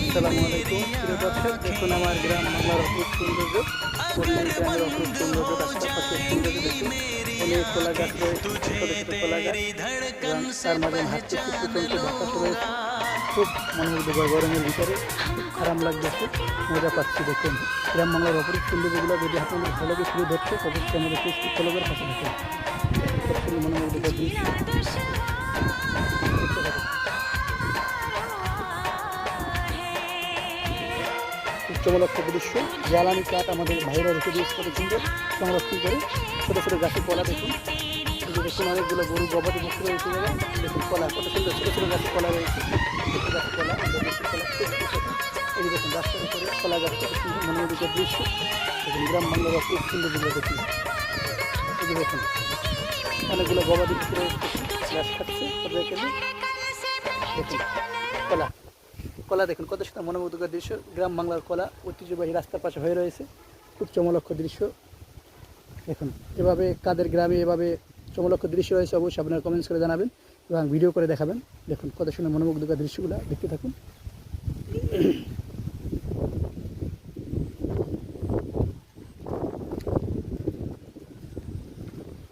আসসালামু আলাইকুম প্রিয় দর্শক, দেখুন আমার গ্রাম বাংলার অপরূপ সৌন্দর্য, বর্তমান গ্রামের অপরূপ সৌন্দর্য, রাস্তার পাশে সৌন্দর্য দেখুন। অনেক কলা গাছ রয়েছে, ছোট ছোট কলা গাছ, এবং তার মাঝে হাঁটতে ফুটন্ত বাতাস রয়েছে। খুব মনোমুগ্ধকর গরমের ভিতরে খুব আরাম লাগতেছে, মজা পাচ্ছি। দেখুন গ্রাম বাংলার অপরূপ সৌন্দর্যগুলো যদি আপনাদের ভালো লাগে শুরু ধরছে, অবশ্যই আমাদের ফেসবুক ফলোদের পাশে দেখুন। কত সুন্দর মনোমুগ্ধকর দৃশ্য দেখতে পাবেন। উচ্চমলক্ষ দৃশ্য, জ্বালানি কাঠ আমাদের বাইরে রেখে দিয়েছে কত সুন্দর সংরক্ষণ করে। ছোটো ছোটো গাছের কলা দেখুন, দেখুন অনেকগুলো গরু গবাদি পশু রয়েছে জায়গায়। দেখুন কলা কত সুন্দর, ছোটো ছোটো গাছের কলা রয়েছে, ছোটো গাছের কলা দেশি কলা এই দেখুন রাস্তার উপরে কলা গাছ, কত সুন্দর মনোমুগ্ধকর দৃশ্য। দেখুন গ্রাম বাংলার খুব সুন্দর দিকে দেখুন। এই যে দেখুন অনেকগুলো গবাদি পশু রয়েছে, গাছ খাচ্ছে দেখুন কলা কলা দেখুন কত সুন্দর মনোমুগ্ধকর দৃশ্য। গ্রাম বাংলার কলা ঐতিহ্যবাহী রাস্তার পাশে হয়ে রয়েছে, খুব চমলক্ষ দৃশ্য দেখুন। এভাবে কাদের গ্রামে এভাবে চমলক্ষ দৃশ্য রয়েছে অবশ্যই আপনারা কমেন্টস করে জানাবেন এবং ভিডিও করে দেখাবেন। দেখুন কত সুন্দর মনোমুগ্ধকর দৃশ্যগুলো দেখতে থাকুন।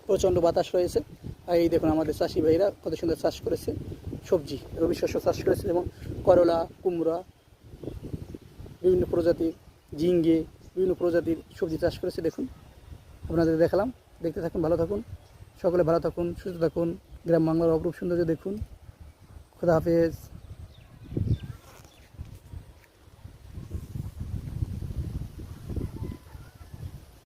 প্রচণ্ড বাতাস রয়েছে, আর এই দেখুন আমাদের চাষি ভাইরা কত সুন্দর চাষ করেছে, সবজি রবি শস্য চাষ করেছে, যেমন করলা, কুমড়া, বিভিন্ন প্রজাতির ঝিঙ্গে, বিভিন্ন প্রজাতির সবজি চাষ করেছে। দেখুন আপনাদের দেখালাম, দেখতে থাকুন, ভালো থাকুন, সকলে ভালো থাকুন, সুস্থ থাকুন। গ্রাম বাংলার অপরূপ সৌন্দর্য দেখুন। খোদা হাফেজ।